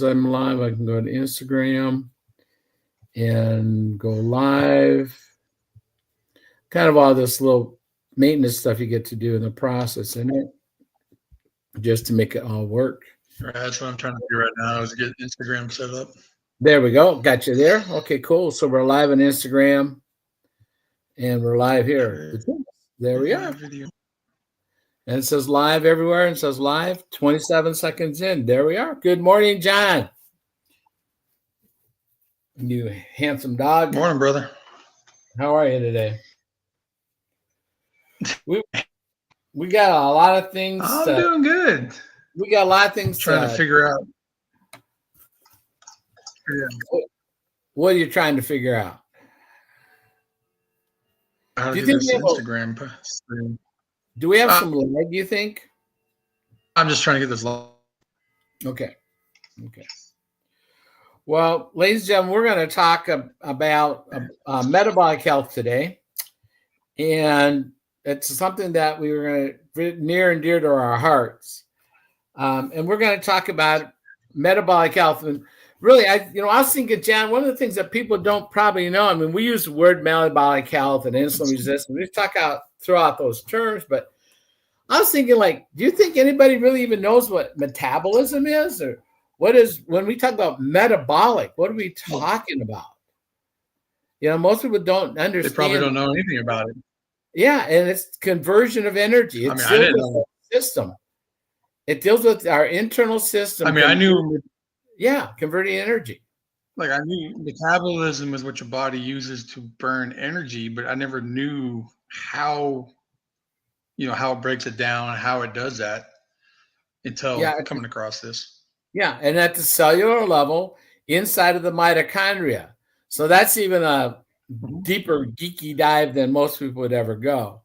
I'm live, I can go to Instagram and go live. Kind of all this little maintenance stuff you get to do in the process, isn't it? Just to make it all work. Right, that's what I'm trying to do right now is get Instagram set up. There we go. Got you there. Okay, cool. So we're live on Instagram and we're live here. There we are. And it says live everywhere and it says live 27 seconds in. There we are. Good morning, John. You handsome dog. Morning, brother. How are you today? We got a lot of things. I'm doing good. We got a lot of things trying to figure out. Yeah. What are you trying to figure out? How do you think this Instagram stream? Do we have some lag, do you think? I'm just trying to get this live. Okay. Well, ladies and gentlemen, we're going to talk about metabolic health today. And it's something that we were going to near and dear to our hearts. And we're going to talk about metabolic health. And really, I was thinking, John, one of the things that people don't probably know, I mean, we use the word metabolic health and insulin resistance. We throw out those terms, but I was thinking, do you think anybody really even knows what metabolism is? Or what is, when we talk about metabolic, what are we talking about? Most people don't understand. They probably don't know anything about it. Yeah, and it's conversion of energy. It's I didn't know. System. It deals with our internal system. I knew. Yeah, converting energy. I knew metabolism is what your body uses to burn energy, but I never knew how it breaks it down, how it does that until coming across this. Yeah, and at the cellular level, inside of the mitochondria. So that's even a deeper geeky dive than most people would ever go.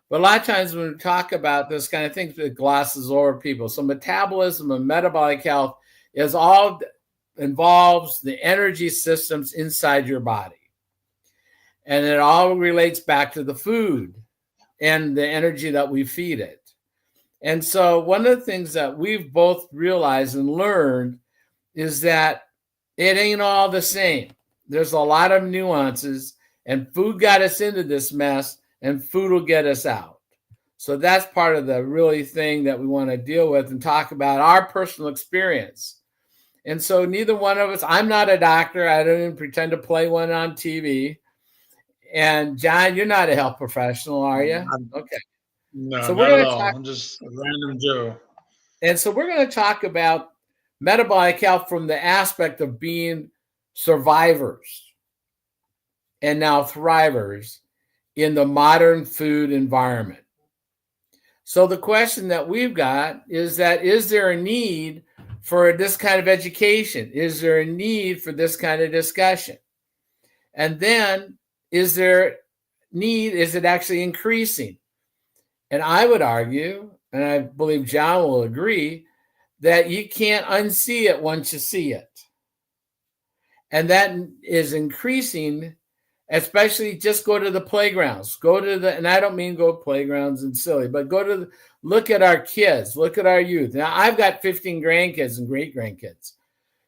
But a lot of times when we talk about this kind of thing, it glosses over people. So metabolism and metabolic health is all involves the energy systems inside your body. And it all relates back to the food and the energy that we feed it. And so one of the things that we've both realized and learned is that it ain't all the same. There's a lot of nuances, and food got us into this mess, and food will get us out. So that's part of the really thing that we want to deal with and talk about our personal experience. And so neither one of us, I'm not a doctor. I don't even pretend to play one on TV. And John, you're not a health professional, are you? Okay. No, so not at all. I'm just a random Joe. And so we're going to talk about metabolic health from the aspect of being survivors and now thrivers in the modern food environment. So the question that we've got is there a need for this kind of education? Is there a need for this kind of discussion? And then is it actually increasing? And I would argue, and I believe John will agree, that you can't unsee it once you see it. And that is increasing, especially just go to the playgrounds. And I don't mean go to playgrounds and silly, but look at our kids, look at our youth. Now, I've got 15 grandkids and great-grandkids,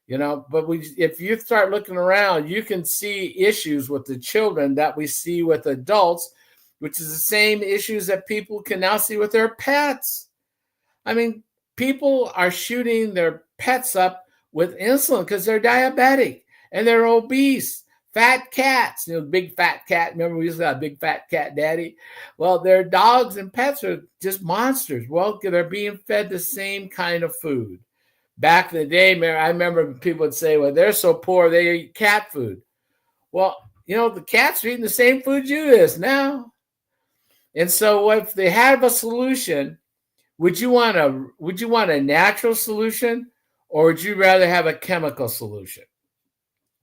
but if you start looking around, you can see issues with the children that we see with adults, which is the same issues that people can now see with their pets. I mean, people are shooting their pets up with insulin because they're diabetic and they're obese. Fat cats, big fat cat. Remember we used to have big fat cat daddy? Well, their dogs and pets are just monsters. Well, they're being fed the same kind of food. Back in the day, I remember people would say, well, they're so poor, they eat cat food. Well, the cats are eating the same food you is now. And so if they have a solution, would you want a natural solution, or would you rather have a chemical solution?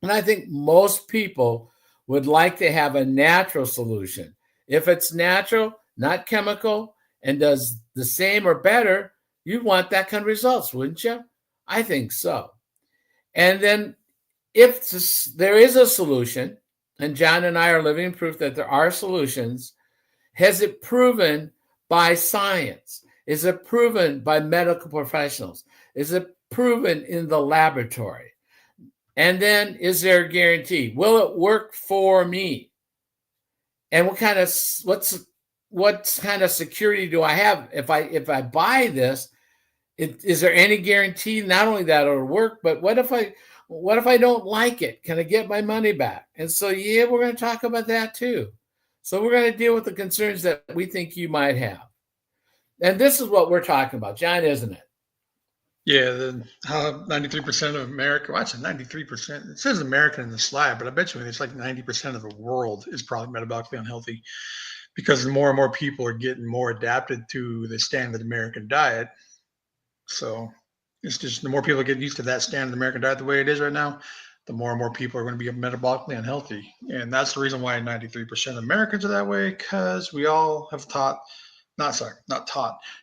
And I think most people would like to have a natural solution. If it's natural, not chemical, and does the same or better, you'd want that kind of results, wouldn't you? I think so. And then if there is a solution, and John and I are living proof that there are solutions, has it proven by science? Is it proven by medical professionals? Is it proven in the laboratory? And then is there a guarantee? Will it work for me? And what kind of security do I have if I buy this? Is there any guarantee not only that it'll work, but what if I don't like it? Can I get my money back? And so yeah, we're going to talk about that too. So we're going to deal with the concerns that we think you might have. And this is what we're talking about, John, isn't it? Yeah, how 93% of America, well, actually 93%, it says American in the slide, but I bet you it's like 90% of the world is probably metabolically unhealthy because more and more people are getting more adapted to the standard American diet. So it's just the more people get used to that standard American diet the way it is right now, the more and more people are going to be metabolically unhealthy. And that's the reason why 93% of Americans are that way, because we all have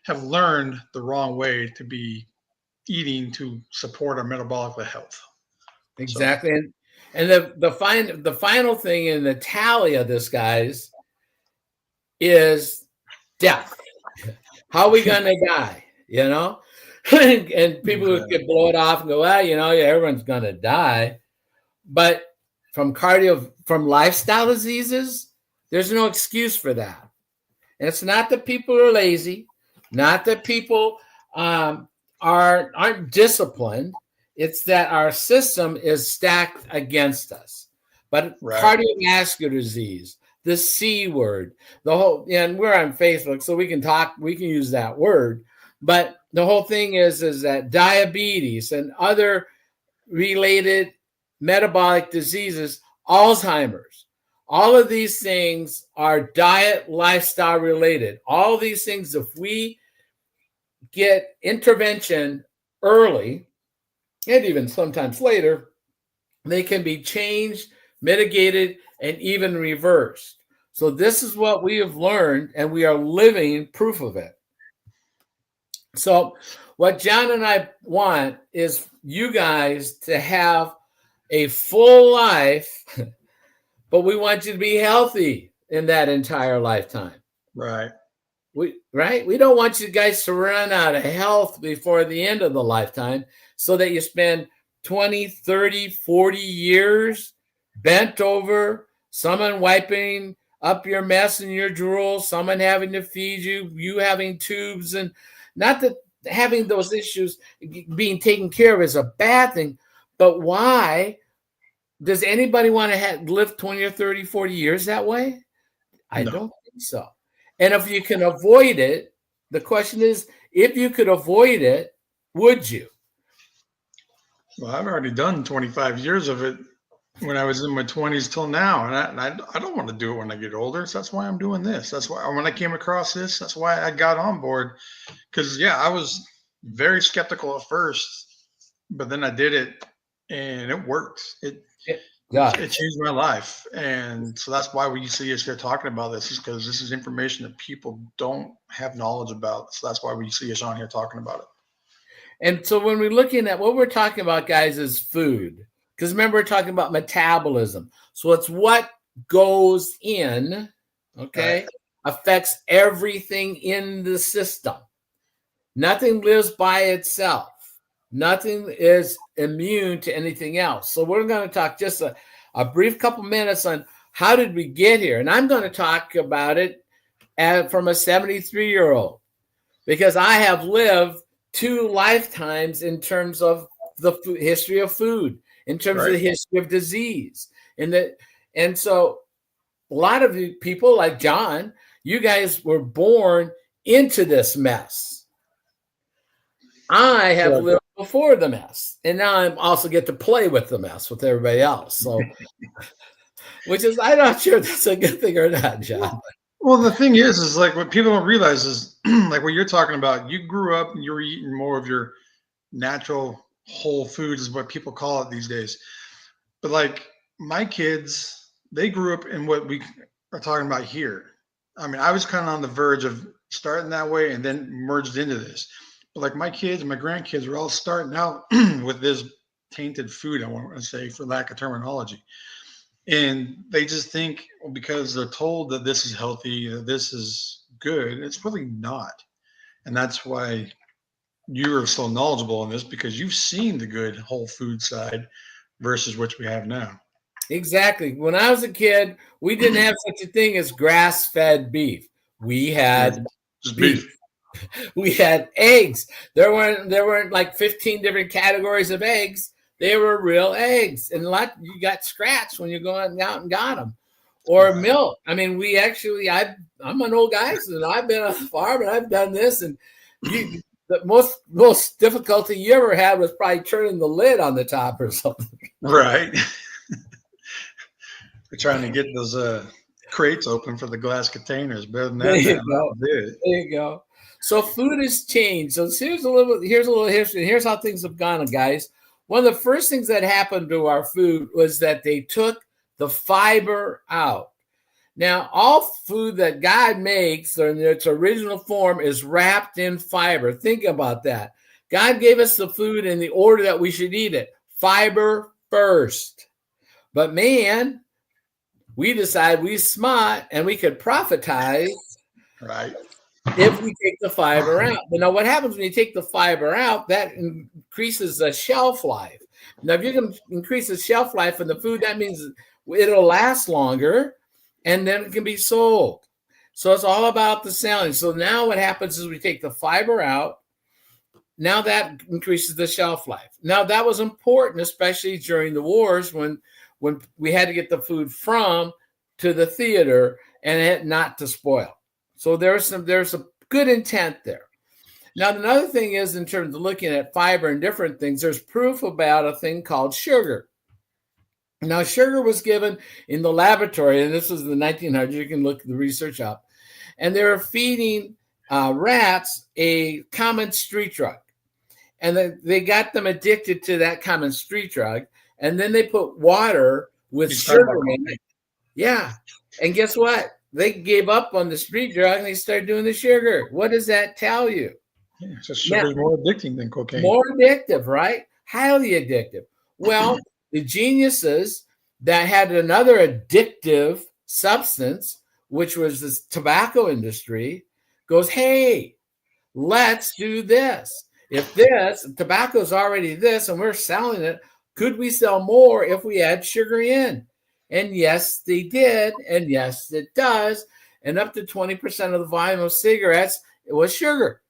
have learned the wrong way to be eating to support our metabolic health. Exactly. So. And the final thing in the tally of this, guys, is death. How are we going to die? You know? And people who could blow it off and go, well, yeah, everyone's going to die. But from lifestyle diseases, there's no excuse for that. And it's not that people are lazy, not that people aren't disciplined. It's that our system is stacked against us. But cardiovascular disease, the C word, the whole, and we're on Facebook, so we can use that word. But the whole thing is that diabetes and other related metabolic diseases, Alzheimer's, all of these things are diet, lifestyle related. All these things, if we get intervention early, and even sometimes later, they can be changed, mitigated, and even reversed. So this is what we have learned, and we are living proof of it. So what John and I want is you guys to have a full life, but we want you to be healthy in that entire lifetime. Right. We don't want you guys to run out of health before the end of the lifetime so that you spend 20, 30, 40 years bent over, someone wiping up your mess and your drool, someone having to feed you, you having tubes. And not that having those issues being taken care of is a bad thing, but why does anybody want to live 20 or 30, 40 years that way? I don't think so. And if you can avoid it, the question is, if you could avoid it, would you? Well, I've already done 25 years of it when I was in my 20s till now. And I don't want to do it when I get older. So that's why I'm doing this. That's why when I came across this, that's why I got on board. Because, yeah, I was very skeptical at first, but then I did it and it worked. It changed my life. And so that's why we see us here talking about this, is because this is information that people don't have knowledge about. So that's why we see us on here talking about it. And so when we're looking at what we're talking about, guys, is food. Because remember, we're talking about metabolism. So it's what goes in, affects everything in the system. Nothing lives by itself. Nothing is immune to anything else. So we're going to talk just a brief couple minutes on how did we get here. And I'm going to talk about it from a 73-year-old, because I have lived 2 lifetimes in terms of the history of food, in terms of the history of disease. And so a lot of the people like John, you guys were born into this mess. I have lived before the mess, and now I also get to play with the mess with everybody else. So, which is, I'm not sure that's a good thing or not, John. Well, the thing is like what people don't realize is like what you're talking about. You grew up and you were eating more of your natural whole foods, is what people call it these days. But like my kids, they grew up in what we are talking about here. I mean, I was kind of on the verge of starting that way and then merged into this. But like my kids and my grandkids were all starting out with this tainted food, I want to say, for lack of terminology. And they just think, well, because they're told that this is healthy, that this is good, it's really not. And that's why you're so knowledgeable in this because you've seen the good whole food side versus what we have now. Exactly. When I was a kid, we didn't have such a thing as grass-fed beef. We Yeah, had just beef. beef. We had eggs. There weren't like 15 different categories of eggs. They were real eggs, and a lot you got scratched when you're going out and got them. Or Right. milk. I mean, we actually I'm an old guy, so I've been on a farm and I've done this, and you the most difficulty you ever had was probably turning the lid on the top or something. Right. We're trying to get those crates open for the glass containers. Better than There that, you man. go. I'll do it. There you go. So food has changed. So here's a little history. Here's how things have gone, guys. One of the first things that happened to our food was that they took the fiber out. Now, all food that God makes in its original form is wrapped in fiber. Think about that. God gave us the food in the order that we should eat it. Fiber first. But man, we decide we smart and we could profitize Right. if we take the fiber out. But now what happens when you take the fiber out, that increases the shelf life. Now, if you can increase the shelf life in the food, that means it'll last longer and then it can be sold. So it's all about the selling. So now what happens is we take the fiber out. Now that increases the shelf life. Now that was important, especially during the wars when we had to get the food from to the theater and it not to spoil. So there's a good intent there. Now, another thing is in terms of looking at fiber and different things, there's proof about a thing called sugar. Now, sugar was given in the laboratory, and this was in the 1900s. You can look the research up. And they were feeding rats a common street drug. And they got them addicted to that common street drug. And then they put water with sugar in it. Yeah. And guess what? They gave up on the street drug and they started doing the sugar. What does that tell you? Yeah, so sugar's more addicting than cocaine. More addictive, right? Highly addictive. Well, the geniuses that had another addictive substance, which was this tobacco industry, goes, hey, let's do this. If tobacco is already this and we're selling it, could we sell more if we add sugar in? And yes, they did. And yes, it does. And up to 20% of the volume of cigarettes, it was sugar.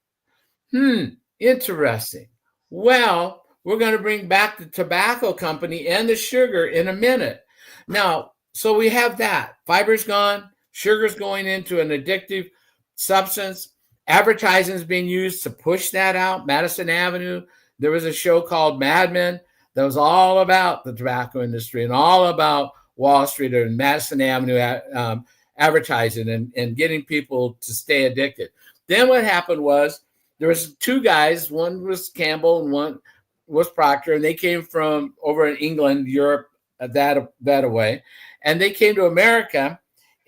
Interesting. Well, we're going to bring back the tobacco company and the sugar in a minute. Now, so we have that. Fiber's gone. Sugar's going into an addictive substance. Advertising is being used to push that out. Madison Avenue, there was a show called Mad Men that was all about the tobacco industry and all about Wall Street and Madison Avenue advertising and getting people to stay addicted. Then what happened was there was two guys. One was Campbell and one was Proctor, and they came from over in England, Europe, that away. And they came to America.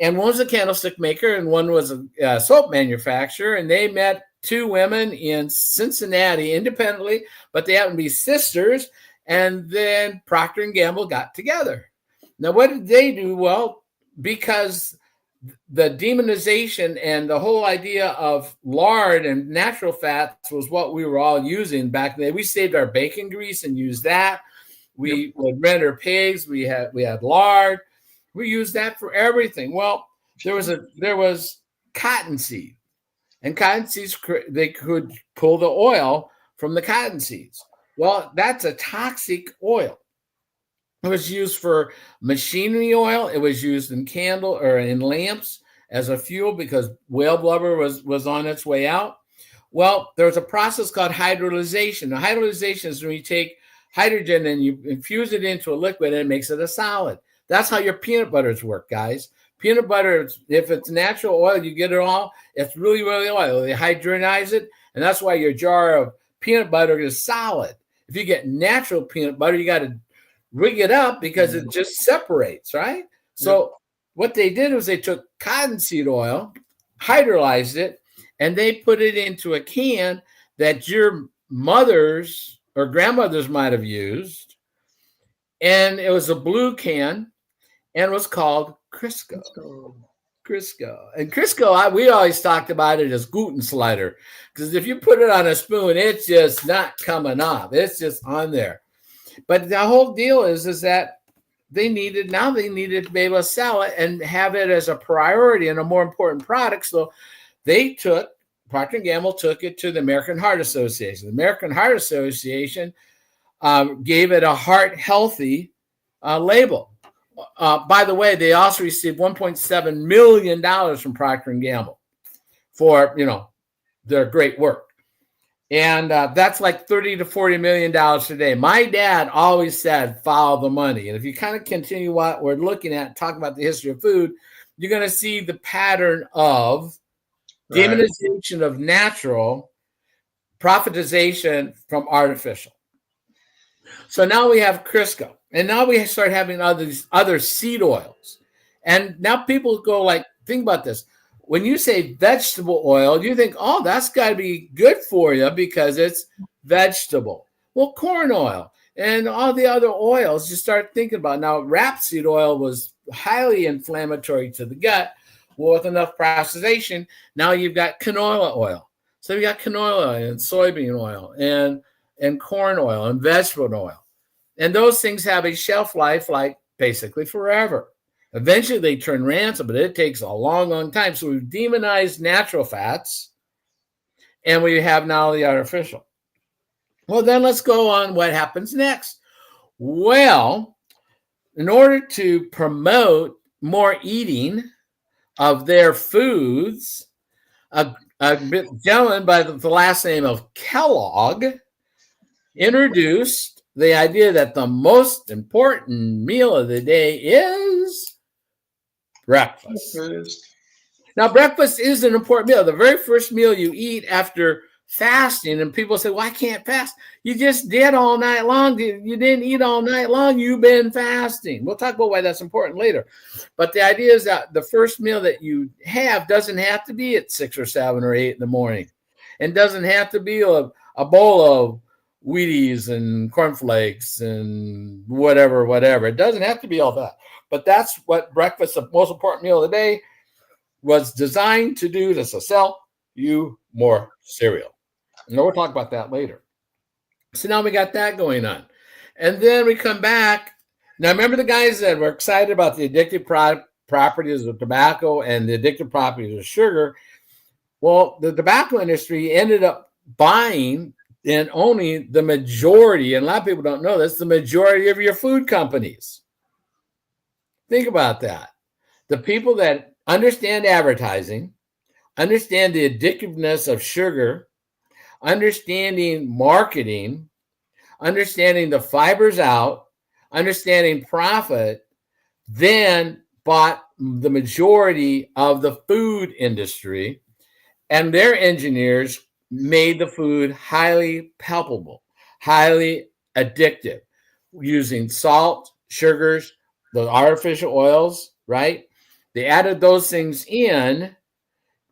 And one was a candlestick maker and one was a soap manufacturer. And they met two women in Cincinnati independently, but they happened to be sisters. And then Procter and Gamble got together. Now, what did they do? Well, because the demonization and the whole idea of lard and natural fats was what we were all using back then. We saved our bacon grease and used that. We would render pigs. We had lard. We used that for everything. Well, there was cottonseed, and cottonseeds, they could pull the oil from the cotton seeds. Well, that's a toxic oil. It was used for machinery oil. It was used in candle or in lamps as a fuel because whale blubber was on its way out. Well, there's a process called hydrolyzation. Now, hydrolyzation is when you take hydrogen and you infuse it into a liquid and it makes it a solid. That's how your peanut butters work, guys. Peanut butter, if it's natural oil, you get it all. It's really, really oil. They hydrolyze it, and that's why your jar of peanut butter is solid. If you get natural peanut butter, you got to rig it up because it just separates, right? So what they did was they took cottonseed oil, hydrolyzed it, and they put it into a can that your mothers or grandmothers might have used. And it was a blue can and was called Crisco. Crisco. And Crisco, we always talked about it as gluten slider, because if you put it on a spoon, it's just not coming off. It's just on there. But the whole deal is that they needed to be able to sell it and have it as a priority and a more important product. So Procter & Gamble took it to the American Heart Association. The American Heart Association gave it a heart healthy label. By the way, they also received $1.7 million from Procter & Gamble for, their great work. And that's like $30 to $40 million today. My dad always said, follow the money. And if you kind of continue what we're looking at, talking about the history of food, you're going to see the pattern of demonization of natural, profitization from artificial. So now we have Crisco. And now we start having other seed oils. And now people go like, think about this. When you say vegetable oil, you think, oh, that's got to be good for you because it's vegetable. Well, corn oil and all the other oils you start thinking about. Now, rapeseed oil was highly inflammatory to the gut. Well, with enough processation, now you've got canola oil. So you got canola oil and soybean oil and corn oil and vegetable oil. And those things have a shelf life like basically forever. Eventually they turn rancid, but it takes a long, long time. So we've demonized natural fats and we have now the artificial. Well, then let's go on what happens next. Well, in order to promote more eating of their foods, a gentleman by the last name of Kellogg introduced the idea that the most important meal of the day is breakfast. Now, breakfast is an important meal. The very first meal you eat after fasting, and people say, well, I can't fast. You just did all night long. You didn't eat all night long. You've been fasting. We'll talk about why that's important later. But the idea is that the first meal that you have doesn't have to be at 6 or 7 or 8 in the morning. And doesn't have to be a bowl of Wheaties and cornflakes and whatever. It doesn't have to be all that. But that's what breakfast, the most important meal of the day, was designed to do, to sell you more cereal. And we'll talk about that later. So now we got that going on. And then we come back. Now, remember the guys that were excited about the addictive properties of tobacco and the addictive properties of sugar? Well, the tobacco industry ended up buying and owning the majority, and a lot of people don't know this, the majority of your food companies. Think about that. The people that understand advertising, understand the addictiveness of sugar, understanding marketing, understanding the fibers out, understanding profit, then bought the majority of the food industry, and their engineers made the food highly palpable, highly addictive, using salt, sugars, the artificial oils, right? They added those things in.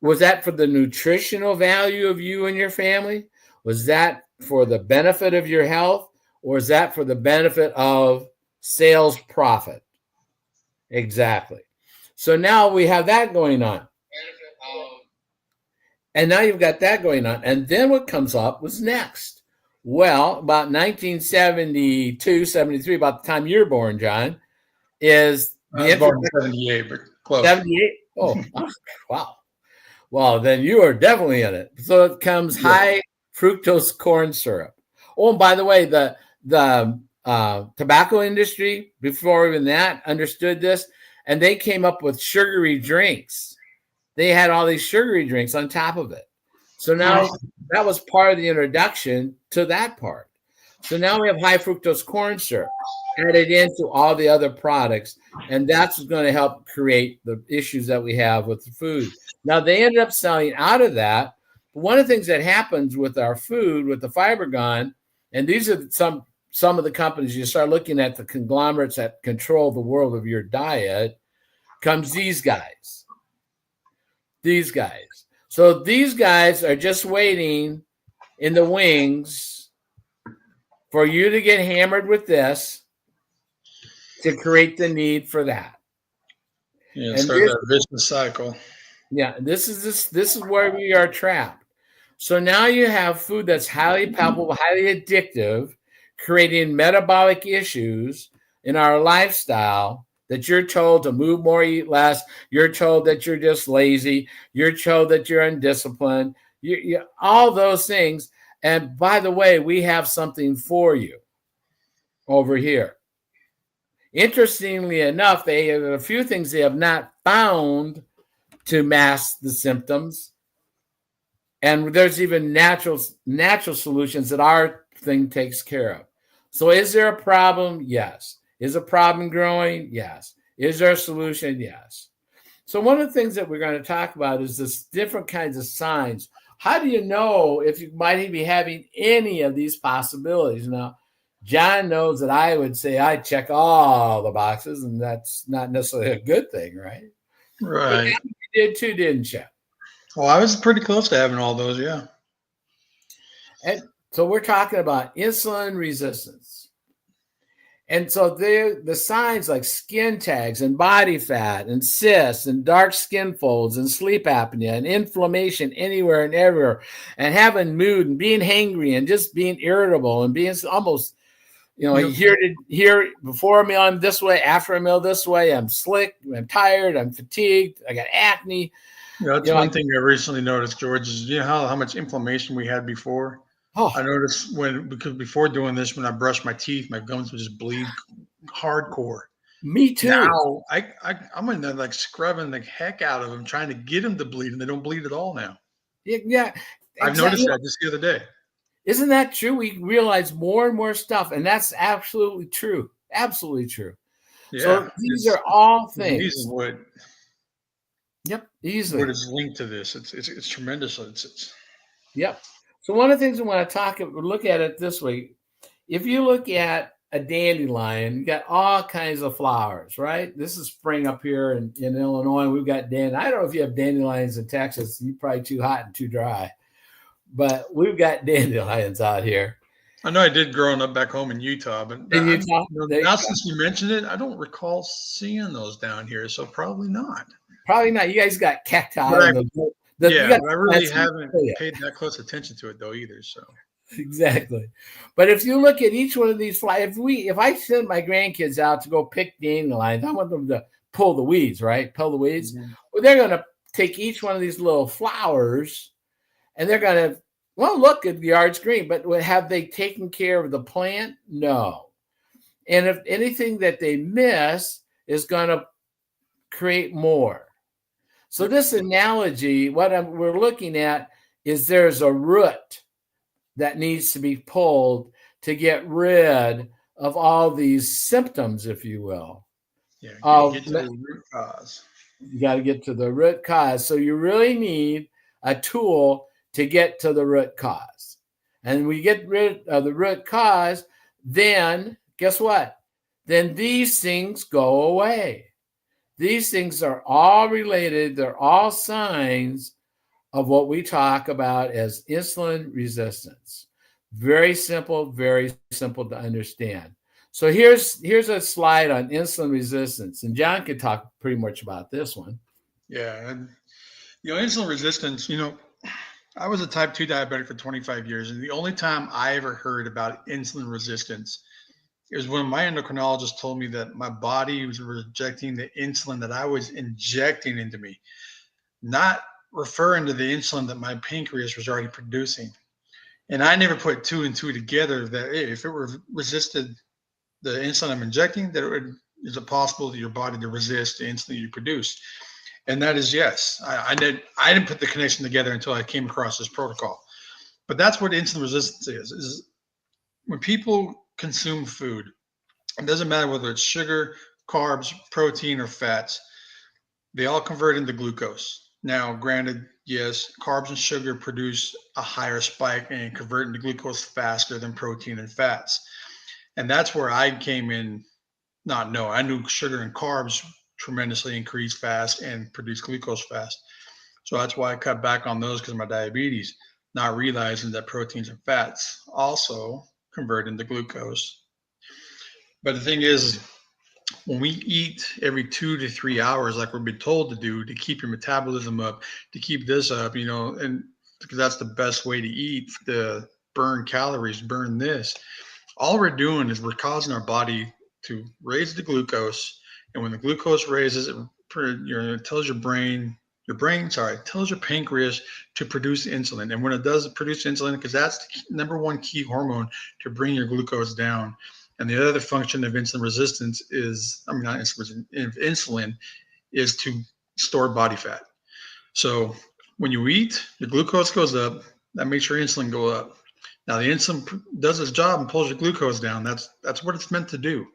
Was that for the nutritional value of you and your family? Was that for the benefit of your health? Or is that for the benefit of sales profit? Exactly. So now we have that going on. And now you've got that going on. And then what comes up was next. Well, about 1972, 73, about the time you're born, John, is I was born in 78, but close. 78? Oh, wow. Well, then you are definitely in it. So it comes high fructose corn syrup. Oh, and by the way, the tobacco industry, before even that, understood this, and they came up with sugary drinks. They had all these sugary drinks on top of it. So now that was part of the introduction to that part. So now we have high fructose corn syrup added into all the other products, and that's going to help create the issues that we have with the food. Now, they ended up selling out of that. But one of the things that happens with our food, with the fiber gone, and these are some of the companies, you start looking at the conglomerates that control the world of your diet, comes these guys. These guys. So these guys are just waiting in the wings for you to get hammered with this to create the need for that. Yeah, And start that vicious cycle. yeah, this is where we are trapped. So now you have food that's highly palpable, highly addictive, creating metabolic issues in our lifestyle that you're told to move more, eat less. You're told that you're just lazy. You're told that you're undisciplined. All those things. And by the way, we have something for you over here. Interestingly enough, they have a few things they have not found to mask the symptoms. And there's even natural solutions that our thing takes care of. So is there a problem? Yes. Is a problem growing? Yes. Is there a solution? Yes. So one of the things that we're going to talk about is this different kinds of signs. How do you know if you might be having any of these possibilities? Now, John knows that I would say I check all the boxes, and that's not necessarily a good thing, right? But Right. you did too, didn't you? Well, I was pretty close to having all those. Yeah. And so we're talking about insulin resistance. And so the signs like skin tags and body fat and cysts and dark skin folds and sleep apnea and inflammation anywhere and everywhere and having mood and being hangry and just being irritable and being almost, Yep. here before a meal I'm this way, after a meal this way, I'm slick, I'm tired, I'm fatigued, I got acne. Yeah, that's one thing I recently noticed, George, is how much inflammation we had before. I Oh, noticed because before doing this, when I brushed my teeth, my gums would just bleed hardcore. me too. Now I'm in there like scrubbing the heck out of them, trying to get them to bleed, and they don't bleed at all now. Yeah, I've noticed exactly. that just the other day. Isn't that true? We realize more and more stuff, and that's absolutely true. Absolutely true. Yeah, So these are all it's things. amazing what Easily. is linked to this. It's tremendous. It's Yep. So one of the things we want to look at it this way. If you look at a dandelion, you got all kinds of flowers, right? This is spring up here in Illinois. We've got I don't know if you have dandelions in Texas. You're probably too hot and too dry, but we've got dandelions out here. I know I did growing up back home in Utah, but In Utah, now since you mentioned it, I don't recall seeing those down here, so probably not. probably not. You guys got cacti But and you got but I really plants. haven't paid that close attention to it though either. So Exactly. But if you look at each one of these flies, if I send my grandkids out to go pick dandelions, I want them to pull the weeds, right? Pull the weeds. Mhm. Well, they're going to take each one of these little flowers and they're going to, well, look, the yard's green, but have they taken care of the plant? No. And if anything that they miss is going to create more. So this analogy, we're looking at is there's a root that needs to be pulled to get rid of all these symptoms, if you will. yeah, get to You the root cause. got to get to the root cause. So you really need a tool to get to the root cause. And we get rid of the root cause, then guess what? Then these things go away. These things are all related. They're all signs of what we talk about as insulin resistance. Very simple to understand. So here's a slide on insulin resistance, and John could talk pretty much about this one. Yeah, and insulin resistance. I was a type 2 diabetic for 25 years, and the only time I ever heard about insulin resistance is when my endocrinologist told me that my body was rejecting the insulin that I was injecting into me, not referring to the insulin that my pancreas was already producing. And I never put two and two together that if it were resisted the insulin I'm injecting, is it possible that your body to resist the insulin you produce? And that is yes. I didn't put the connection together until I came across this protocol. But that's what insulin resistance is when people consume food, it doesn't matter whether it's sugar, carbs, protein, or fats, they all convert into glucose. Now, granted, yes, carbs and sugar produce a higher spike and convert into glucose faster than protein and fats. And that's where I came in. I knew sugar and carbs tremendously increase fast and produce glucose fast. So that's why I cut back on those because of my diabetes, not realizing that proteins and fats also convert into glucose. But the thing is, when we eat every 2 to 3 hours, like we've been told to do, to keep your metabolism up, to keep this up, and because that's the best way to eat, to burn calories, burn this. All we're doing is we're causing our body to raise the glucose, and when the glucose raises, it tells tells your pancreas to produce insulin. And when it does produce insulin, because that's the number one key hormone to bring your glucose down. And the other function of insulin resistance is, I mean, not insulin, insulin is to store body fat. So when you eat, your glucose goes up. That makes your insulin go up. Now the insulin does its job and pulls your glucose down. That's what it's meant to do.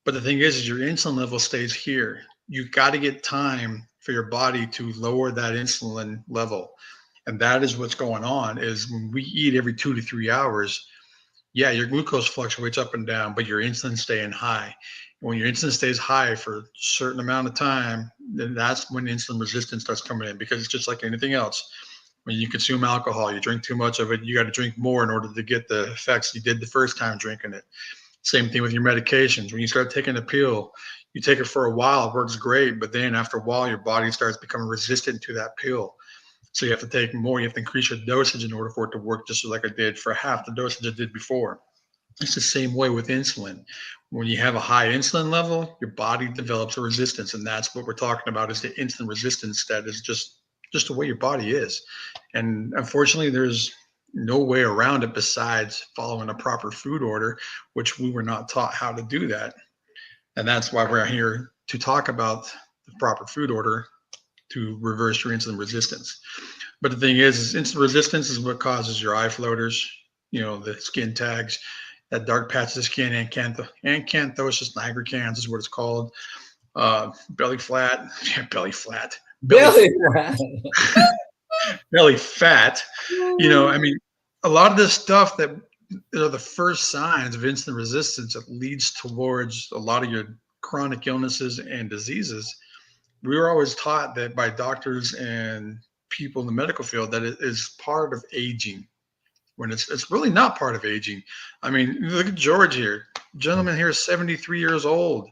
But the thing is your insulin level stays here. You got to get time for your body to lower that insulin level. And that is what's going on is when we eat every 2 to 3 hours, yeah, your glucose fluctuates up and down, but your insulin staying high. And when your insulin stays high for a certain amount of time, then that's when insulin resistance starts coming in, because it's just like anything else. When you consume alcohol, you drink too much of it, you got to drink more in order to get the effects you did the first time drinking it. Same thing with your medications. When you start taking a pill, you take it for a while, it works great, but then after a while, your body starts becoming resistant to that pill. So you have to take more, you have to increase your dosage in order for it to work just like it did for half the dosage it did before. It's the same way with insulin. When you have a high insulin level, your body develops a resistance, and that's what we're talking about is the insulin resistance. That is just the way your body is. And unfortunately, there's no way around it besides following a proper food order, which we were not taught how to do that. And that's why we're here to talk about the proper food order to reverse your insulin resistance. But the thing is insulin resistance is what causes your eye floaters, the skin tags, that dark patch of skin, acanthosis nigricans is what it's called. Belly flat, belly fat. Belly fat. I mean, a lot of this stuff that are the first signs of insulin resistance that leads towards a lot of your chronic illnesses and diseases. We were always taught that by doctors and people in the medical field that it is part of aging, when it's really not part of aging. I mean, look at George here. Gentleman here is 73 years old,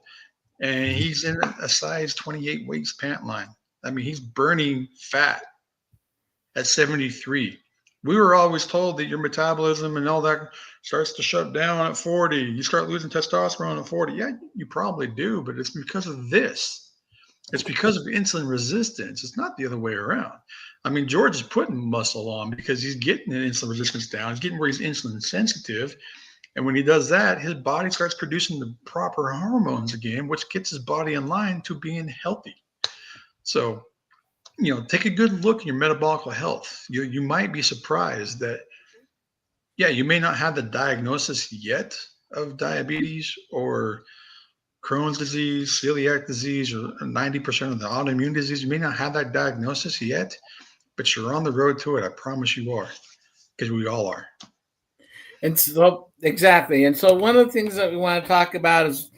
and he's in a size 28 waist pant line. I mean, he's burning fat at 73. We were always told that your metabolism and all that starts to shut down at 40. You start losing testosterone at 40. Yeah, you probably do, but it's because of this. It's because of insulin resistance. It's not the other way around. I mean, George is putting muscle on because he's getting the insulin resistance down. He's getting where he's insulin sensitive. And when he does that, his body starts producing the proper hormones again, which gets his body in line to being healthy. So, take a good look at your metabolic health. You might be surprised that, yeah, you may not have the diagnosis yet of diabetes or Crohn's disease, celiac disease, or 90% of the autoimmune disease. You may not have that diagnosis yet, but you're on the road to it. I promise you are, because we all are. And so, exactly. And so one of the things that we want to talk about is,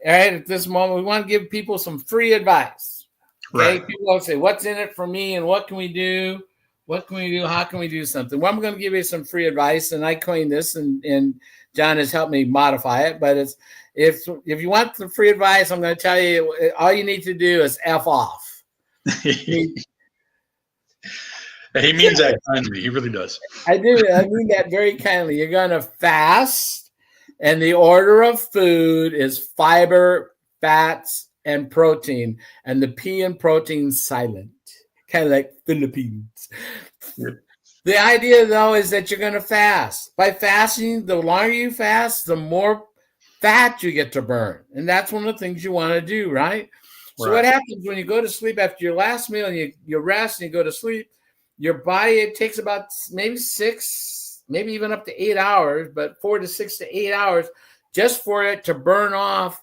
all right, at this moment, we want to give people some free advice. Okay. Right. People say, what's in it for me and what can we do? What can we do? How can we do something? Well, I'm going to give you some free advice, and I coined this, and John has helped me modify it, but it's, if you want the free advice, I'm going to tell you all you need to do is F off. He means that kindly. He really does. I do. I mean that very kindly. You're going to fast, and the order of food is fiber, fats, and protein, and the P in protein silent, kind of like Philippines. The idea, though, is that you're going to fast. By fasting, the longer you fast, the more fat you get to burn. And that's one of the things you want to do, right? So what happens when you go to sleep after your last meal and you rest and you go to sleep, your body, it takes about maybe 6, maybe even up to 8 hours, but 4 to 6 to 8 hours just for it to burn off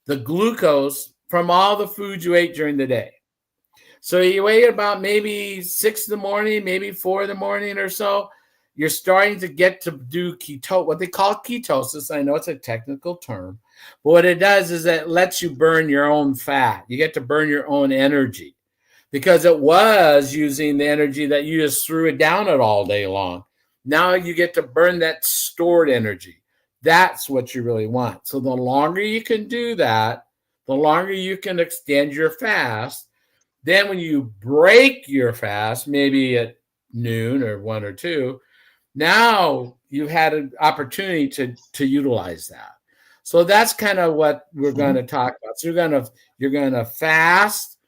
the glucose from all the food you ate during the day. So you wait about maybe 6 in the morning, maybe 4 in the morning or so. You're starting to get to do what they call ketosis. I know it's a technical term, but what it does is it lets you burn your own fat. You get to burn your own energy because it was using the energy that you just threw it down it all day long. Now you get to burn that stored energy. That's what you really want. So the longer you can do that, the longer you can extend your fast. Then when you break your fast, maybe at noon or 1 or 2, now you've had an opportunity to utilize that. So that's kind of what we're going to talk about. So you're gonna fast,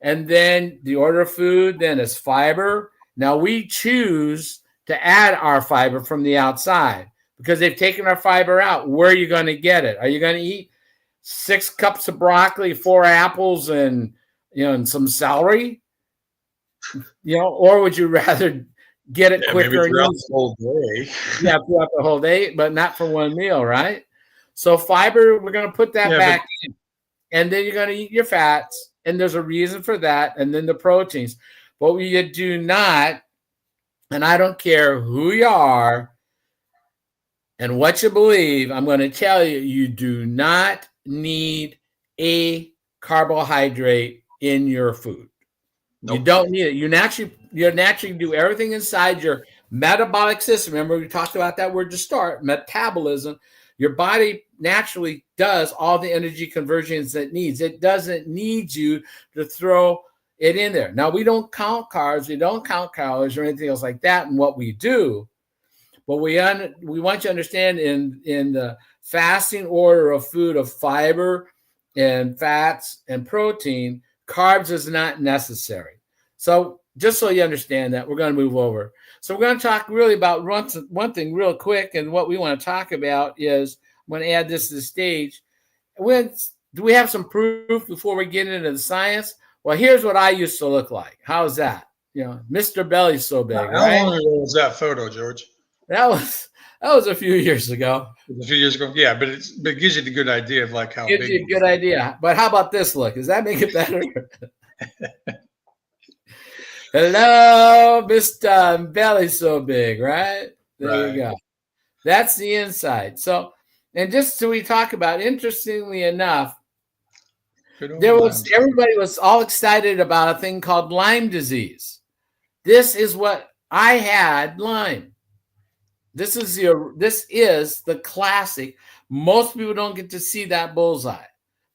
and then the order of food then is fiber. Now we choose to add our fiber from the outside because they've taken our fiber out. Where are you going to get it? Are you going to eat 6 cups of broccoli, 4 apples, and and some celery? Or would you rather get it quicker? Maybe throughout the whole day. Yeah, throughout the whole day, but not for one meal, right? So fiber, we're going to put that back in. And then you're going to eat your fats, and there's a reason for that, and then the proteins. But you do not, and I don't care who you are and what you believe, I'm going to tell you, you do not need a carbohydrate in your food. Nope. You don't need it. You naturally do everything inside your metabolic system. Remember, we talked about that word to start, metabolism. Your body naturally does all the energy conversions it needs. It doesn't need you to throw it in there. Now, we don't count carbs, we don't count calories or anything else like that in what we do. But we want you to understand in the fasting order of food of fiber and fats and protein, carbs is not necessary. So just so you understand that, we're going to move over. So we're going to talk really about one thing real quick, and what we want to talk about is, I'm going to add this to the stage. Do we have some proof before we get into the science? Well, here's what I used to look like. How's that? Mr. Belly's so big, right? How long ago was that photo, George? That was a few years ago. A few years ago, yeah, but it gives you the good idea of like how big. Gives you a good idea. But how about this look? Does that make it better? Hello, Mr. Belly so big, right? There you go. That's the inside. So, and just so we talk about, interestingly enough, everybody was all excited about a thing called Lyme disease. This is what I had, Lyme. This is the classic. Most people don't get to see that bullseye.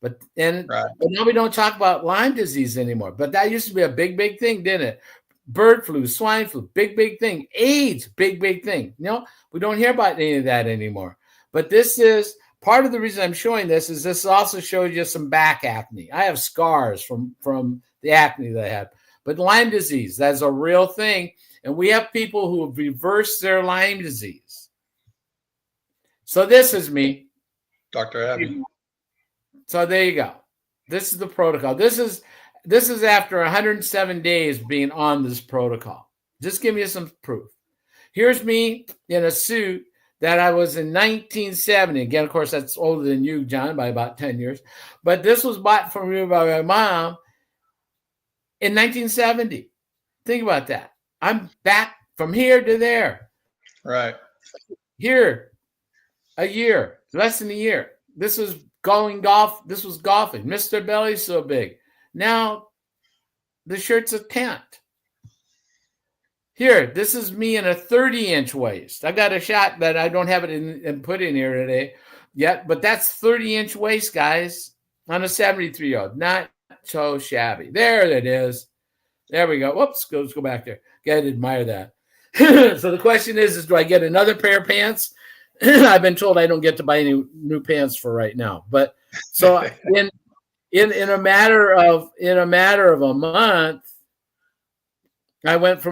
But now we don't talk about Lyme disease anymore. But that used to be a big, big thing, didn't it? Bird flu, swine flu, big, big thing. AIDS, big, big thing. We don't hear about any of that anymore. But this is part of the reason I'm showing this, is this also shows you some back acne. I have scars from the acne that I had. But Lyme disease, that's a real thing. And we have people who have reversed their Lyme disease. So this is me. Dr. Abby. So there you go. This is the protocol. This is after 107 days being on this protocol. Just give me some proof. Here's me in a suit that I was in 1970. Again, of course, that's older than you, John, by about 10 years. But this was bought for me by my mom in 1970. Think about that. I'm back from here to there. Right. Here, a year, less than a year. This was going golf. This was golfing. Mr. Belly's so big. Now, the shirt's a tent. Here, this is me in a 30-inch waist. I got a shot that I don't have it in put in here today yet, but that's 30-inch waist, guys, on a 73-year-old. Not so shabby. There it is. There we go. Whoops, let's go back there. Gotta admire that. So the question is do I get another pair of pants? I've been told I don't get to buy any new pants for right now. But so in a matter of a month, I went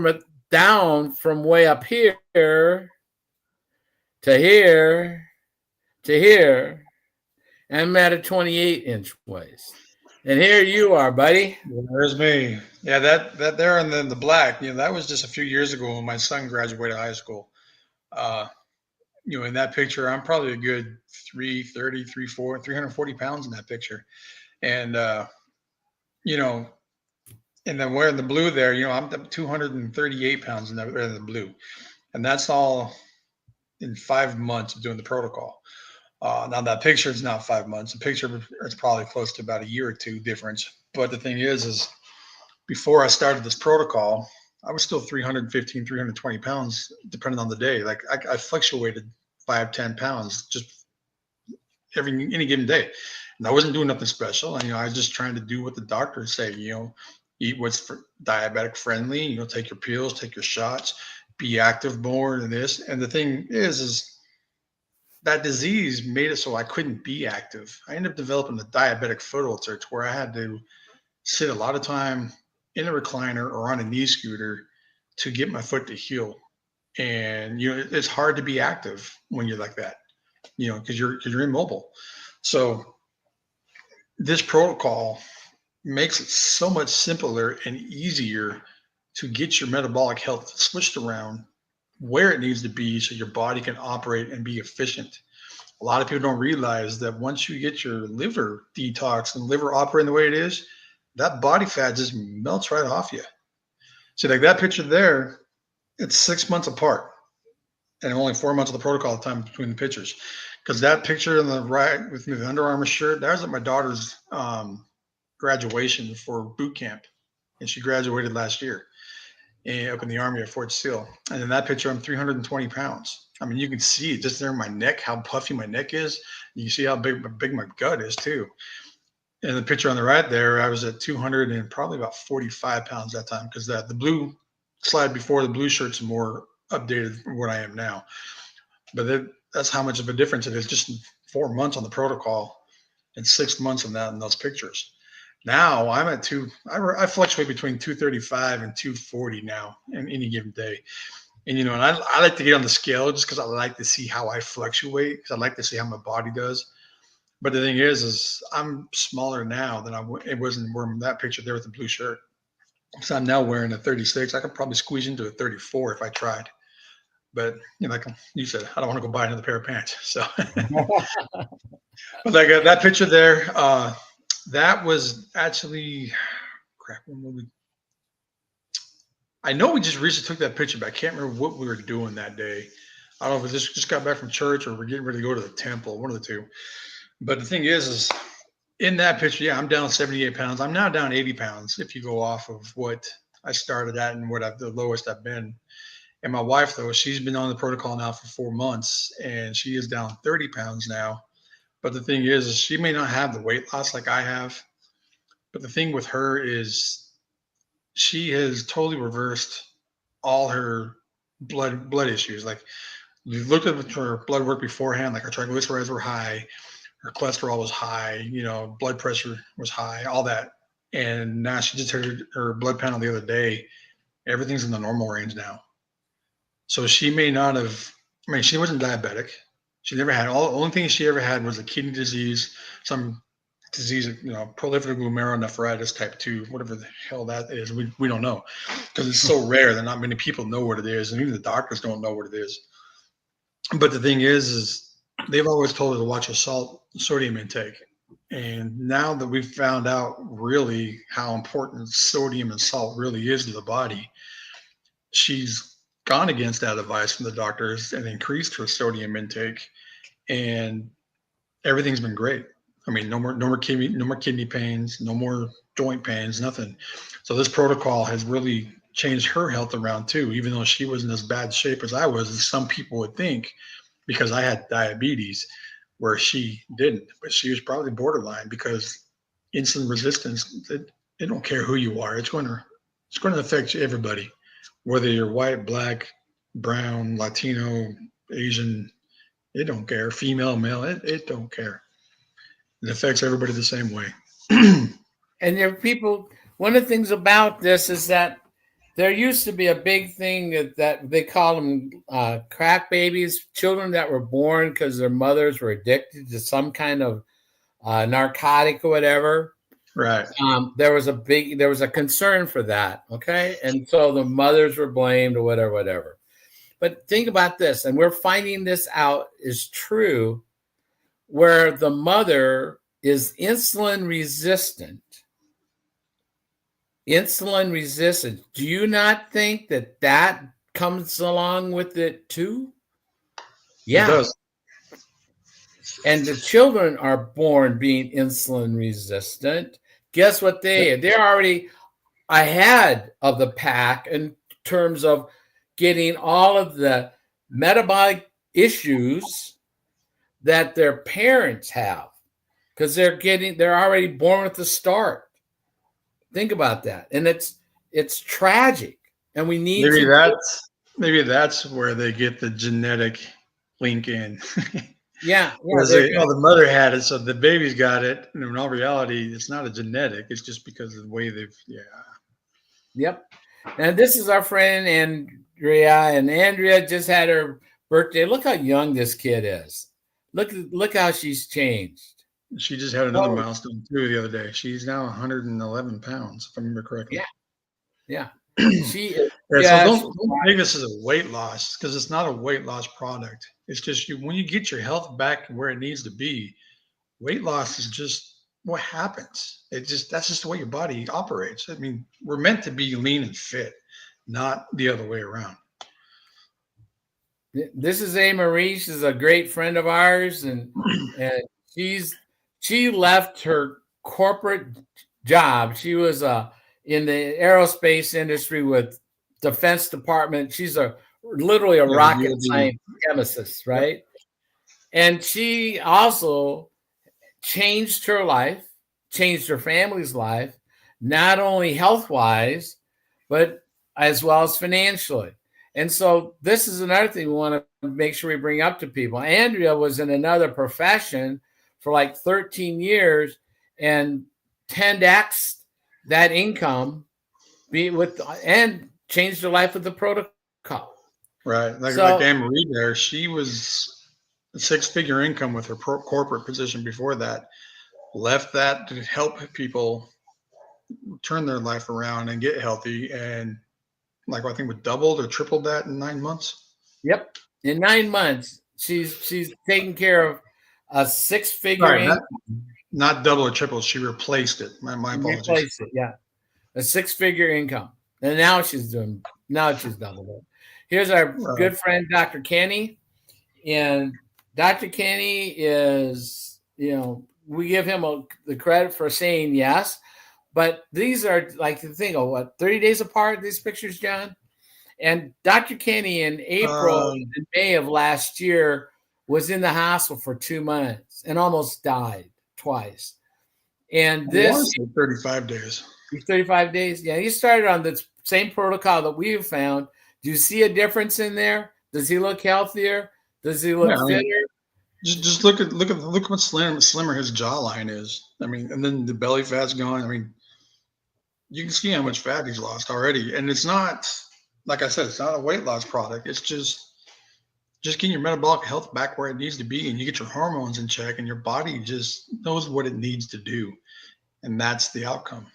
down from way up here to here to here, and I'm at a 28-inch waist. And here you are, buddy. There's me. Yeah, that there and then the black, that was just a few years ago when my son graduated high school. In that picture, I'm probably a good 330, 340 pounds in that picture. And, and then wearing the blue there, I'm 238 pounds in the blue. And that's all in 5 months of doing the protocol. Now that picture is not 5 months. The picture is probably close to about a year or two difference. But the thing is before I started this protocol, I was still 315, 320 pounds, depending on the day. Like I fluctuated 5, 10 pounds just any given day. And I wasn't doing nothing special. And, I was just trying to do what the doctors say, eat what's diabetic friendly, take your pills, take your shots, be active more than this. And the thing is that disease made it so I couldn't be active. I ended up developing the diabetic foot ulcer where I had to sit a lot of time in a recliner or on a knee scooter to get my foot to heal. And it's hard to be active when you're like that, because you're immobile. So this protocol makes it so much simpler and easier to get your metabolic health switched around where it needs to be so your body can operate and be efficient. A lot of people don't realize that once you get your liver detox and liver operating the way it is, that body fat just melts right off you. So like that picture there, it's 6 months apart and only 4 months of the protocol time between the pictures. Because that picture on the right with me, the Under Armour shirt, that was at my daughter's graduation for boot camp. And she graduated last year up in the Army at Fort Steele. And in that picture, I'm 320 pounds. I mean, you can see it just there in my neck, how puffy my neck is. You see how big my gut is too. And the picture on the right there, I was at 200 and probably about 45 pounds that time because the blue slide before the blue shirt's more updated from what I am now. But that's how much of a difference it is just in 4 months on the protocol and 6 months on that in those pictures. Now I'm at I fluctuate between 235 and 240 now in any given day. And, and I like to get on the scale just because I like to see how I fluctuate because I like to see how my body does. But the thing is I'm smaller now than it wasn't wearing that picture there with the blue shirt. So I'm now wearing a 36. I could probably squeeze into a 34 if I tried. But, like you said, I don't want to go buy another pair of pants. So, but like that picture there, that was actually crap. I know we just recently took that picture, but I can't remember what we were doing that day. I don't know if we just got back from church or we're getting ready to go to the temple, one of the two. But the thing is in that picture, yeah, I'm down 78 pounds. I'm now down 80 pounds if you go off of what I started at and the lowest I've been. And my wife, though, she's been on the protocol now for 4 months and she is down 30 pounds now. But the thing is she may not have the weight loss like I have. But the thing with her is she has totally reversed all her blood issues. Like you looked at her blood work beforehand, like her triglycerides were high, her cholesterol was high, blood pressure was high, all that. And now she just had her blood panel the other day. Everything's in the normal range now. So she may not have, she wasn't diabetic. She never had, the only thing she ever had was a kidney disease, some disease, proliferative glomerulonephritis type 2, whatever the hell that is. We don't know because it's so rare that not many people know what it is. And even the doctors don't know what it is. But the thing is they've always told her to watch her sodium intake. And now that we've found out really how important sodium and salt really is to the body, she's gone against that advice from the doctors and increased her sodium intake, and everything's been great. No more kidney pains, no more joint pains, nothing. So this protocol has really changed her health around too, even though she wasn't as bad shape as I was, as some people would think, because I had diabetes where she didn't, but she was probably borderline because insulin resistance, it don't care who you are. It's going to affect everybody, whether you're white, black, brown, Latino, Asian, it don't care. Female, male, it don't care. It affects everybody the same way. And there are people, one of the things about this is that there used to be a big thing that they call them crack babies, children that were born because their mothers were addicted to some kind of narcotic or whatever. Right. There was a concern for that. Okay. And so the mothers were blamed or whatever. But think about this, and we're finding this out is true, where the mother is insulin resistant. Do you not think that comes along with it too? Yeah. It does. And the children are born being insulin resistant. Guess what they're already ahead of the pack in terms of getting all of the metabolic issues that their parents have. because they're already born with the start. Think about that. And it's tragic. And we need Maybe to that's where they get the genetic link in. yeah, Whereas the mother had it, so the baby's got it. And in all reality, it's not a genetic. It's just because of the way Yep. And this is our friend Andrea, and Andrea just had her birthday. Look how young this kid is. Look how she's changed. She just had another milestone too the other day. She's now 111 pounds, if I remember correctly. Yeah. She is. So don't take this as a weight loss, because it's not a weight loss product. It's just when you get your health back where it needs to be, weight loss is just what happens. That's just the way your body operates. I mean, we're meant to be lean and fit, not the other way around. This is A. Marie. She's a great friend of ours, and she left her corporate job. She was in the aerospace industry with Defense Department. She's literally a rocket science chemist, right? Yep. And she also changed her life, changed her family's life, not only health-wise, but as well as financially. And so this is another thing we want to make sure we bring up to people. Andrea was in another profession for like 13 years and 10x that income and changed her life with the protocol. Right. Like Anne-Marie there, she was a six-figure income with her corporate position before that, left that to help people turn their life around and get healthy. And I think we doubled or tripled that in 9 months. Yep. In 9 months, she's taking care of a six-figure income. Not double or triple. She replaced it. My apologies. Replaced it, yeah. A six-figure income. And now she's doubled it. Here's our good friend, Dr. Kenny. And Dr. Kenny is, we give him the credit for saying yes. But these are like the thing of 30 days apart, these pictures, John? And Dr. Kenny in April and May of last year was in the hospital for 2 months and almost died twice. And this 35 days. 35 days. Yeah, he started on the same protocol that we have found. Do you see a difference in there? Does he look healthier? Does he look fitter? Just look what slimmer his jawline is. I mean, and then the belly fat's gone. I mean, you can see how much fat he's lost already. And it's not, like I said, it's not a weight loss product. It's just getting your metabolic health back where it needs to be, and you get your hormones in check, and your body just knows what it needs to do. And that's the outcome.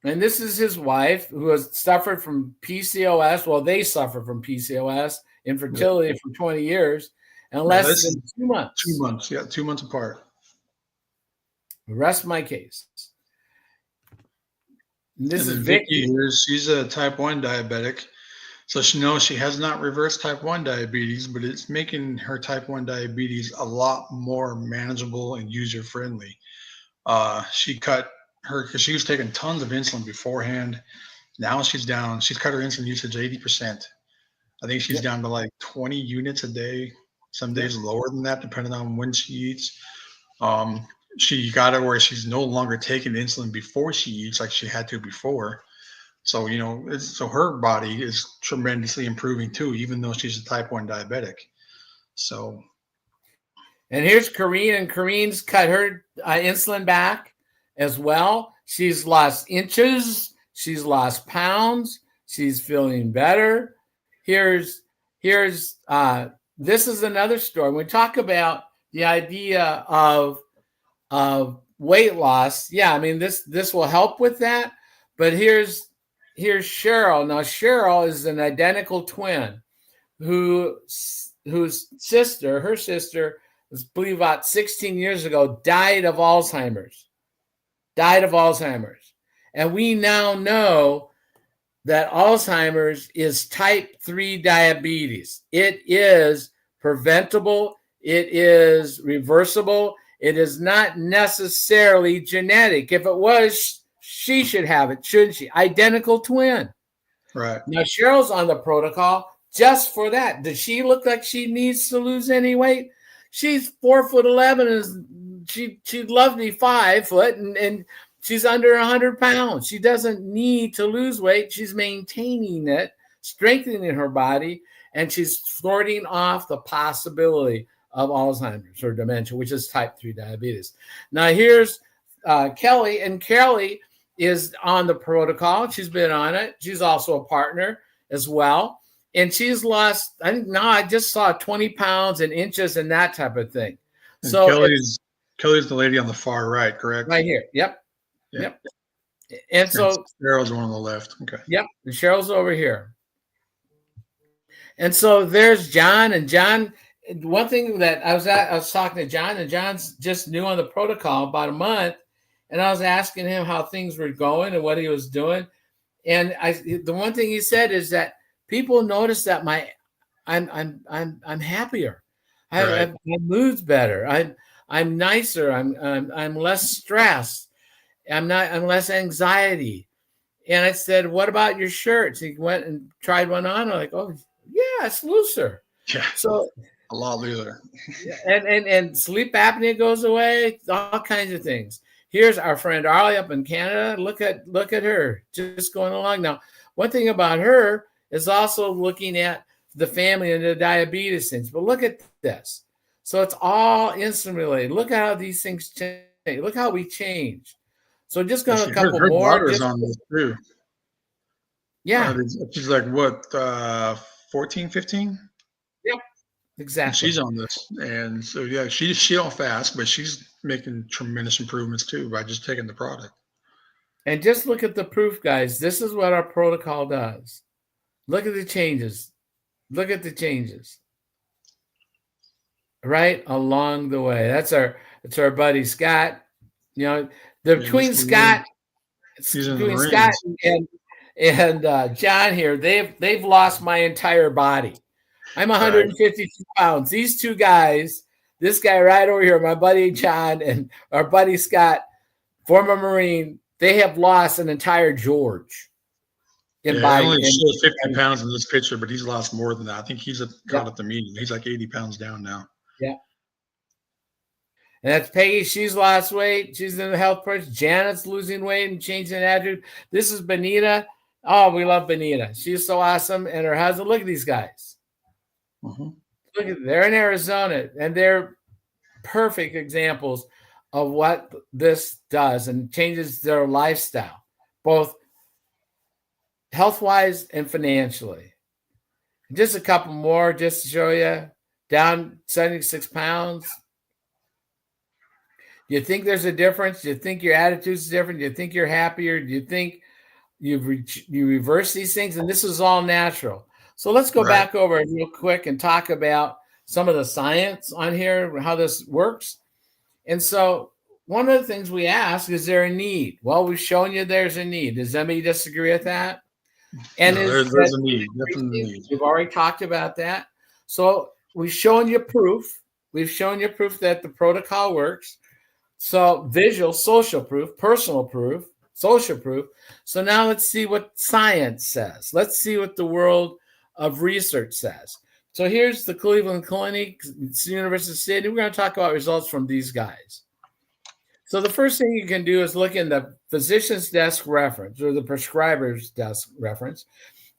And this is his wife, who has suffered from PCOS. Well, they suffer from PCOS, infertility for 20 years, and less than 2 months. 2 months, yeah, 2 months apart. Rest my case. And this is Vicky. She's a type 1 diabetic. So she knows she has not reversed type 1 diabetes, but it's making her type 1 diabetes a lot more manageable and user-friendly. She cut her, because she was taking tons of insulin beforehand. Now she's cut her insulin usage 80%. I think she's down to like 20 units a day, some days lower than that, depending on when she eats. She got it where she's no longer taking insulin before she eats like she had to before. So, so her body is tremendously improving too, even though she's a type 1 diabetic. So. And here's Corrine, and Corrine's cut her insulin back as well. She's lost inches. She's lost pounds. She's feeling better. This is another story. When we talk about the idea of weight loss, yeah, I mean, this will help with that. But here's Cheryl. Now, Cheryl is an identical twin whose sister, I believe about 16 years ago, died of Alzheimer's. And we now know that Alzheimer's is type 3 diabetes. It is preventable. It is reversible. It is not necessarily genetic. If it was, she should have it, shouldn't she? Identical twin. Right. Now, Cheryl's on the protocol just for that. Does she look like she needs to lose any weight? She's 4'11" and is she'd love to be 5 foot, and she's under 100 pounds. She doesn't need to lose weight. She's maintaining it, strengthening her body, and she's thwarting off the possibility of Alzheimer's or dementia, which is type 3 diabetes. Now here's Kelly, and Kelly is on the protocol. She's been on it. She's also a partner as well. And she's lost, I just saw 20 pounds and inches and that type of thing. And so Kelly's the lady on the far right, correct? Right here. Yep. And so Cheryl's the one on the left. Okay. Yep. And Cheryl's over here. And so there's John, and John, one thing that I was talking to John, and John's just new on the protocol about a month. And I was asking him how things were going and what he was doing. And the one thing he said is that people notice that I'm happier. Right. My mood's better. I'm nicer. I'm less stressed. I'm less anxiety. And I said, "What about your shirts?" He went and tried one on. I'm like, "Oh, yeah, it's looser." Yeah. So a lot looser. and sleep apnea goes away. All kinds of things. Here's our friend Arlie up in Canada. Look at her just going along. Now, one thing about her is also looking at the family and the diabetes things. But look at this. So it's all instant related. Look at how these things change. Look how we change. So just going a couple her more. Daughter's on this too. Yeah. She's like, what, 14, 15? Yep. Exactly. And she's on this. And so, yeah, she don't fast, but she's making tremendous improvements too by just taking the product. And just look at the proof, guys. This is what our protocol does. Look at the changes. Look at the changes. Right along the way. It's our buddy Scott. You know, between Scott and John here, they've lost my entire body. I'm 152 pounds. These two guys, this guy right over here, my buddy John, and our buddy Scott, former Marine, they have lost an entire George. He only shows 50 pounds in this picture, but he's lost more than that. I think he's caught at the meeting. He's like 80 pounds down now. Yeah. And that's Peggy. She's lost weight. She's in the health person. Janet's losing weight and changing attitude. This is Benita. Oh, we love Benita. She's so awesome. And her husband. Look at these guys. Mm-hmm. Look at, they're in Arizona, and they're perfect examples of what this does and changes their lifestyle, both health-wise and financially. Just a couple more just to show you. Down 76 pounds. Do you think there's a difference? Do you think your attitude's different? Do you think you're happier? Do you think you reverse these things? And this is all natural. So let's go back over real quick and talk about some of the science on here, how this works. And so one of the things we ask, is there a need? Well, we've shown you there's a need. Does anybody disagree with that? And there's a need. Definitely a need. We've already talked about that. So we've shown you proof. We've shown you proof that the protocol works. So visual, social proof, personal proof, social proof. So now let's see what science says. Let's see what the world of research says. So here's the Cleveland Clinic, it's the University of Sydney. We're going to talk about results from these guys. So the first thing you can do is look in the physician's desk reference or the prescriber's desk reference.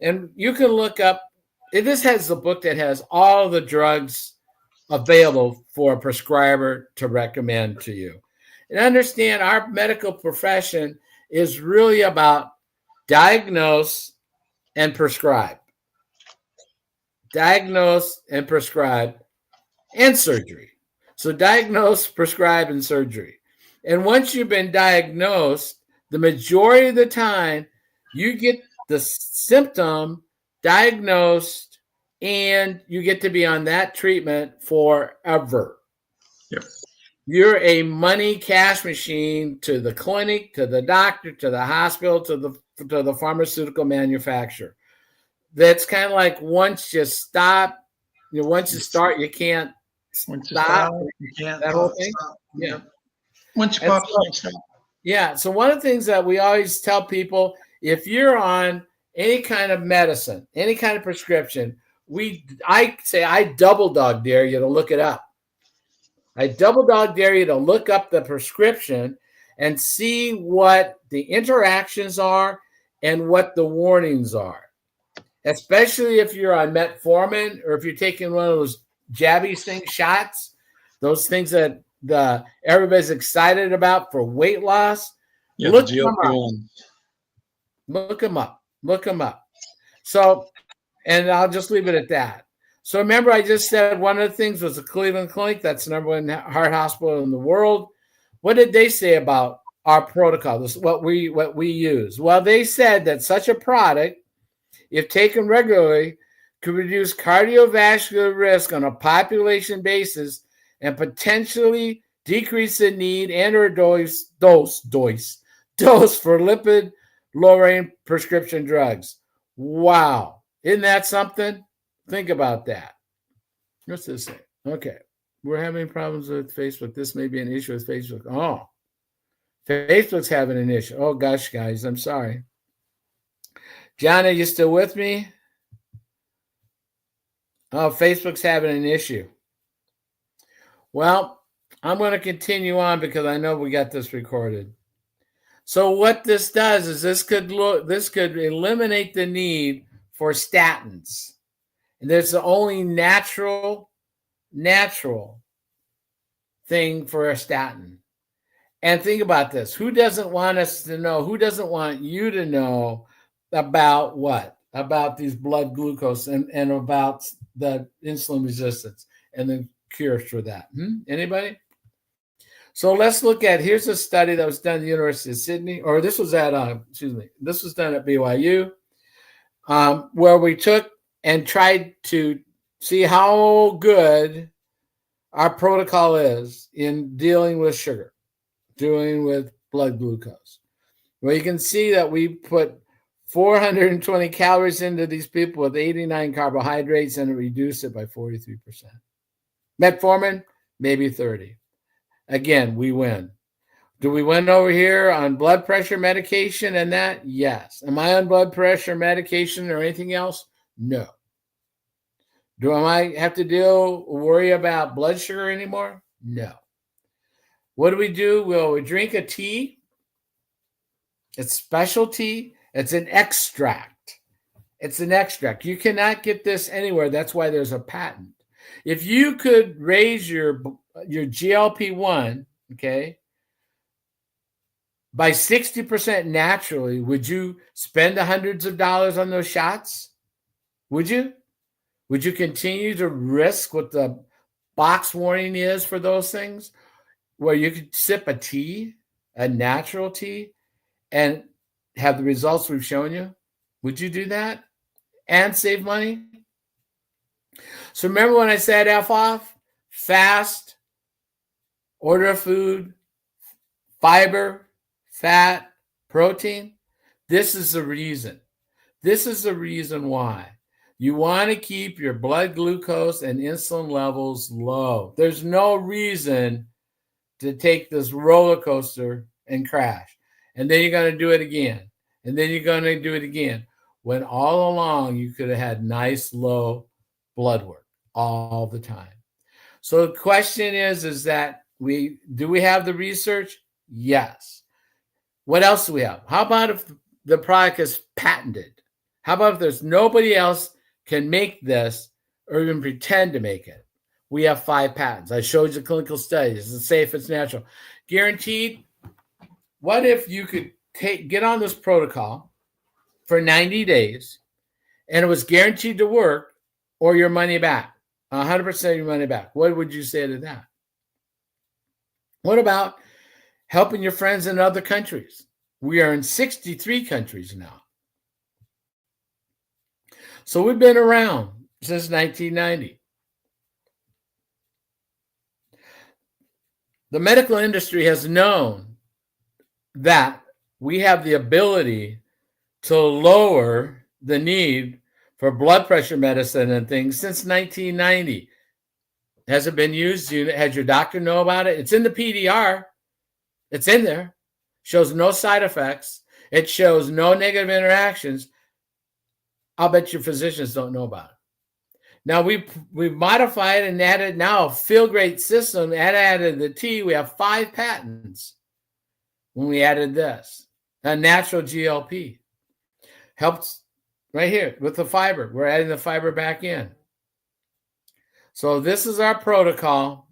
And you can look up, this has the book that has all the drugs available for a prescriber to recommend to you. And understand our medical profession is really about diagnose and prescribe. Diagnose and prescribe and surgery. So diagnose, prescribe, and surgery. And once you've been diagnosed, the majority of the time, you get the symptom diagnosed and you get to be on that treatment forever. Yep. You're a money cash machine to the clinic, to the doctor, to the hospital, to the pharmaceutical manufacturer. That's kind of like once you stop, once you start, you can't stop. You can't that whole thing. Stop. Yeah. Once you pop, you can't stop. Yeah. So one of the things that we always tell people, if you're on any kind of medicine, any kind of prescription, I double dog dare you to look it up. I double dog dare you to look up the prescription and see what the interactions are and what the warnings are. Especially if you're on metformin or if you're taking one of those jabby thing shots, those things that everybody's excited about for weight loss. Yeah, Look the them up. GLP-1. Look them up. Look them up. So, and I'll just leave it at that. So remember, I just said one of the things was the Cleveland Clinic. That's the number one heart hospital in the world. What did they say about our protocol? This is what we use. Well, they said that such a product, if taken regularly, could reduce cardiovascular risk on a population basis and potentially decrease the need and or dose for lipid lowering prescription drugs. Wow. Isn't that something? Think about that. What's this say? Okay. We're having problems with Facebook. This may be an issue with Facebook. Oh, Facebook's having an issue. Oh, gosh, guys, I'm sorry. John, are you still with me? Oh, Facebook's having an issue. Well, I'm going to continue on because I know we got this recorded. So what this does is this could eliminate the need for statins. And there's the only natural thing for a statin. And think about this. Who doesn't want us to know? Who doesn't want you to know about what? About these blood glucose and about the insulin resistance and the cures for that. Anybody? So let's look at, here's a study that was done at the University of Sydney, or this was at, this was done at BYU, where we took and tried to see how good our protocol is in dealing with sugar, dealing with blood glucose. Well, you can see that we put 420 calories into these people with 89 carbohydrates and it reduced it by 43%. Metformin, maybe 30. Again, we win. Do we win over here on blood pressure medication and that? Yes. Am I on blood pressure medication or anything else? No. Do I have to worry about blood sugar anymore? No. What do? Well, we drink a tea. It's special tea. It's an extract. It's an extract. You cannot get this anywhere. That's why there's a patent. If you could raise your GLP-1, okay, by 60% naturally, would you spend the hundreds of dollars on those shots? Would you? Would you continue to risk what the box warning is for those things? Where you could sip a tea, a natural tea, and have the results we've shown you? Would you do that and save money? So remember when I said F off? Fast, order of food, fiber, fat, protein. This is the reason. This is the reason why. You want to keep your blood glucose and insulin levels low. There's no reason to take this roller coaster and crash. And then you're going to do it again. And then you're going to do it again. When all along you could have had nice low blood work all the time. So the question is that do we have the research? Yes. What else do we have? How about if the product is patented? How about if there's nobody else can make this or even pretend to make it? We have 5 patents. I showed you the clinical studies. It's safe, it's natural. Guaranteed. What if you could get on this protocol for 90 days and it was guaranteed to work or your money back? 100% of your money back. What would you say to that? What about helping your friends in other countries? We are in 63 countries now. So we've been around since 1990. The medical industry has known that we have the ability to lower the need for blood pressure medicine and things since 1990. Has it been used? Has your doctor know about it? It's in the PDR. It's in there. Shows no side effects. It shows no negative interactions. I'll bet your physicians don't know about it. Now we've modified and added now a feel great system and added the T. We have 5 patents when we added this. A natural GLP helps right here with the fiber. We're adding the fiber back in. So this is our protocol.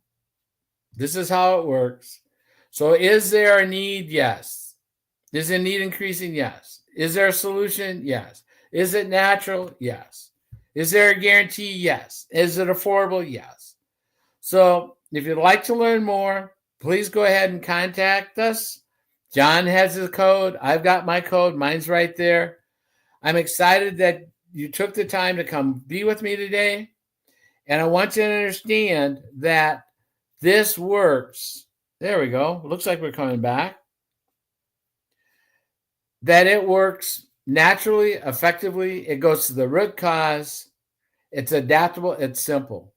This is how it works. So is there a need? Yes. Is the need increasing? Yes. Is there a solution? Yes. Is it natural? Yes. Is there a guarantee? Yes. Is it affordable? Yes. So if you'd like to learn more, please go ahead and contact us. John has his code. I've got my code. Mine's right there. I'm excited that you took the time to come be with me today. And I want you to understand that this works. There we go. Looks like we're coming back. That it works naturally, effectively. It goes to the root cause. It's adaptable. It's simple.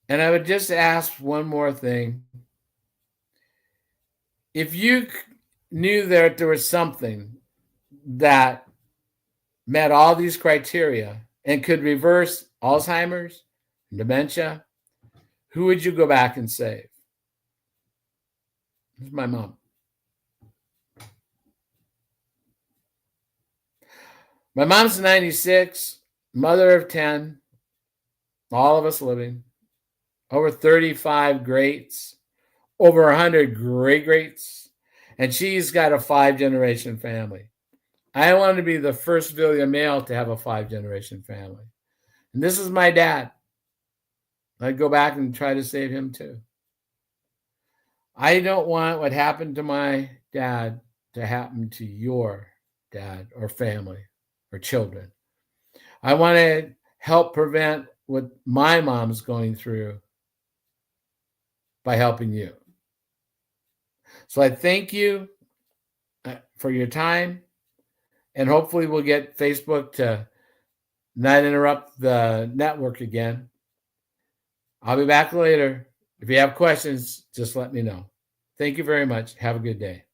And I would just ask one more thing. If you knew that there was something that met all these criteria and could reverse Alzheimer's, dementia, who would you go back and save? This is my mom. My mom's 96, mother of 10, all of us living, over 35 greats, over 100 great-greats, and she's got a 5-generation family. I wanted to be the first Villiam male to have a 5-generation family. And this is my dad. I'd go back and try to save him too. I don't want what happened to my dad to happen to your dad or family or children. I want to help prevent what my mom's going through by helping you. So I thank you for your time. And hopefully we'll get Facebook to not interrupt the network again. I'll be back later. If you have questions, just let me know. Thank you very much. Have a good day.